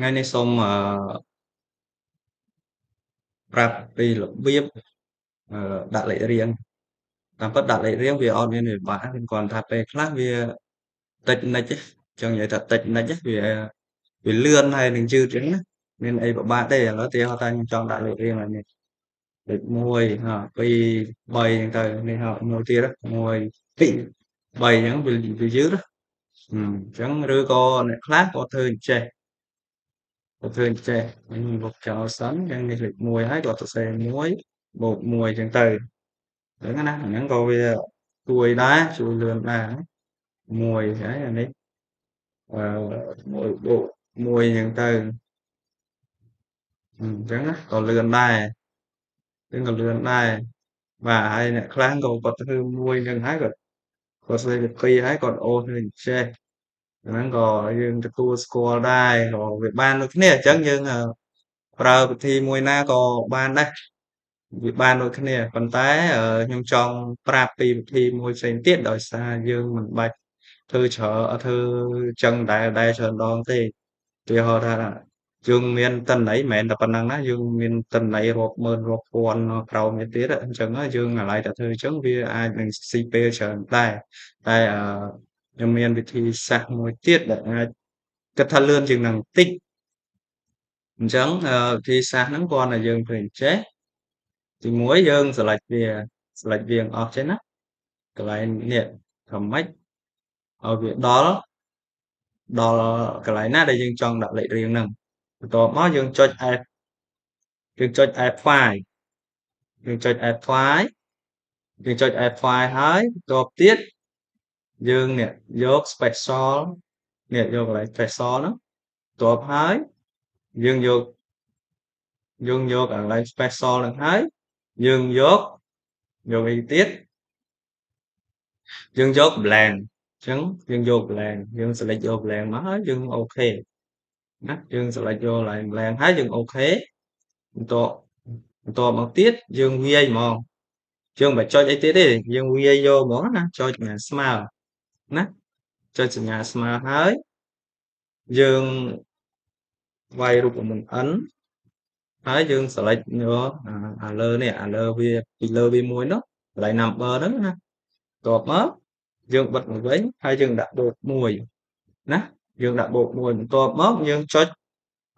Ngay nayសូមប្រាប់ពីរបៀបដាក់លេខរៀងតាមពិតដាក់លេខរៀងវាអត់មានវិបាកទេគ្រាន់ថាពេលខ្លះវាតិចនិចទេចង់និយាយថាតិចនិចទេវាលឿនហើយនឹងយឺតចឹងណាមានអីពិបាកទេឥឡូវឧទាហរណ៍ថាខ្ញុំចង់ដាក់លេខរៀងឲ្យនេះលេខ1 2 3ចឹងទៅនេះមួយទៀត1 2 3ចឹងវាយឺតអញ្ចឹងឬក៏អ្នកខ្លះគាត់ធ្វើអញ្ចេះគាត់ធ្វើអញ្ចេះខ្ញុំលុបចោលសិនចឹងនេះលេខ1ហើយគាត់សរសេរ1បូក1ចឹងទៅហ្នឹងណាអាហ្នឹងក៏វាជួយដែរជួយលឿនដែរ1ហើយអានេះ1បូក1ចឹងទៅអញ្ចឹងណាក៏លឿនដែរបាទហើយអ្នកខ្លះក៏គាត់ធ្វើ1ចឹងហើយគាត់ស្ដីពី2ហើយគាត់អូសធ្វើអញ្ចេះហ្នឹងក៏យើងទទួលស្គាល់ដែរក៏វាបានដូចគ្នាអញ្ចឹងយើងប្រើវិធីមួយណាក៏បានដែរវាបានដូចគ្នាប៉ុន្តែខ្ញុំចង់ប្រាប់ពីវិធីមួយផ្សេងទៀតដោយសារយើងមិនបាច់ធ្វើច្រើនធ្វើចឹងដែលច្រើនដងទេឧទាហរណ៍ថាយើងមានទិន្នន័យមិនមែនតែប៉ុណ្ណឹងណាយើងមានទិន្នន័យរាប់ម៉ឺនរាប់ពាន់ក្រោមនេះទៀតអញ្ចឹងយើងអាឡ័យតែធ្វើអញ្ចឹងវាអាចនឹងស៊ីពេលច្រើនដែរតែខ្ញុំមានវិធីសាស្ត្រមួយទៀតដែលអាចគិតថាលឿនជាងនឹងបន្តិចអញ្ចឹងវិធីសាស្ត្រហ្នឹងគ្រាន់តែយើងធ្វើអញ្ចេះទី1យើងselectវាអស់ចេះណាកន្លែងនេះធ្វើម៉េចឲ្យវាដល់កន្លែងណាដែលយើងចង់ដាក់លេខរៀងហ្នឹងបន្ទាប់មកយើងចុច F យើងចុច F5 យើងចុច F5 យើងចុច F5 ហើយបន្ទាប់ទៀតយើងនេះយក special នេះយកកន្លែង special ហ្នឹងបន្ទាប់ហើយយើងយកកន្លែង special ហ្នឹងហើយយើងយកអីទៀតយើងយក blank អញ្ចឹងយើងយក blank យើង select យក blank មកហើយយើងអូខេណាយើង select យក line blank ហើយយើងអូខេបន្ទាប់មកទៀតយើងវាយហ្មងយើងមិនចុចអីទៀតទេយើងវាយយកហ្មងណាចុចស្មើណាចុចសញ្ញាស្មើហើយយើងវាយរូបមន្ត N ហើយយើង select យកលើនេះលើវាពីលើវាមួយនោះកន្លែង number ហ្នឹងណាបន្ទាប់មកយើងបិទមកវិញហើយយើងដាក់បូក1ណាយើងដាក់បូក1បន្ទាប់មកយើងចុច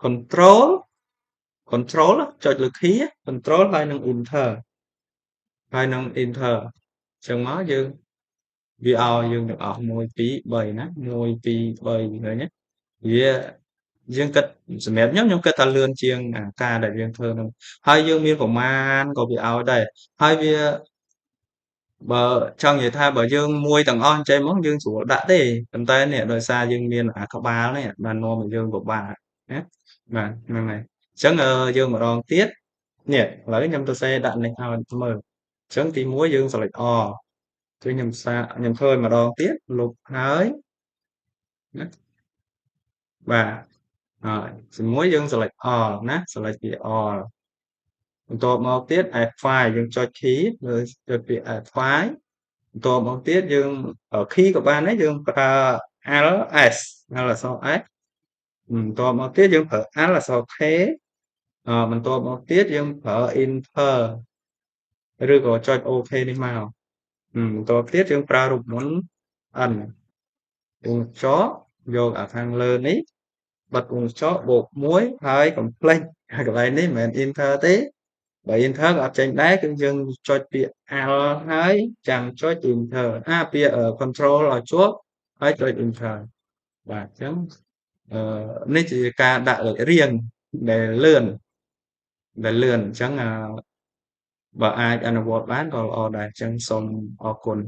control ចុចលើ key control ហើយនឹង enter អញ្ចឹងមកយើងវាឲ្យយើងទាំងអស់1 2 3ណា1 2 3ឃើញទេវាយើងគិតសម្រាប់ខ្ញុំគិតថាលឿនជាងការដែលយើងធ្វើហ្នឹងហើយយើងមានប្រមាណក៏វាឲ្យដែរហើយវាបើចង់និយាយថាបើយើងមួយទាំងអស់អញ្ចឹងហ្មងយើងស្រួលដាក់ទេប៉ុន្តែនេះដោយសារយើងមានក្បាលនេះបាននាំឲ្យយើងពិបាកណាបាទហ្នឹងហើយអញ្ចឹងយើងម្ដងទៀតនេះឥឡូវខ្ញុំទៅសេដាក់នេះឲ្យមើលអញ្ចឹងទី1យើង select all គឺខ្ញុំធ្វើម្ដងទៀតលុបហើយណាបាទហើយទី1យើង select all ណា select ពី all បន្ទាប់មកទៀត F5 យើងចុច key លើចុចពី F5 បន្ទាប់មកទៀតយើង key ក៏បានដែរយើងប្រើ LS អក្សរ S បន្ទាប់មកទៀតយើងប្រើ L អក្សរ K បន្ទាប់មកទៀតយើងប្រើ enter ឬក៏ចុច OK នេះមកបន្ទាប់ទៀតយើងប្រើរូបមន្ត N វងចោយកខាងលើនេះបិទវងចោបូក1ហើយកុំភ្លេចកន្លែងនេះមិនមែន enter ទេបើ enter ក៏អត់ចេញដែរគឺយើងចុចពាក្យ L ហើយចាំចុច enter ពាក្យ control ឲ្យជាប់ហើយចុច enter បាទអញ្ចឹងនេះជាការដាក់លេខរៀងដែលលឿនអញ្ចឹងបើអាចអនុវត្តបានក៏ល្អដែរអញ្ចឹងសូមអរគុណ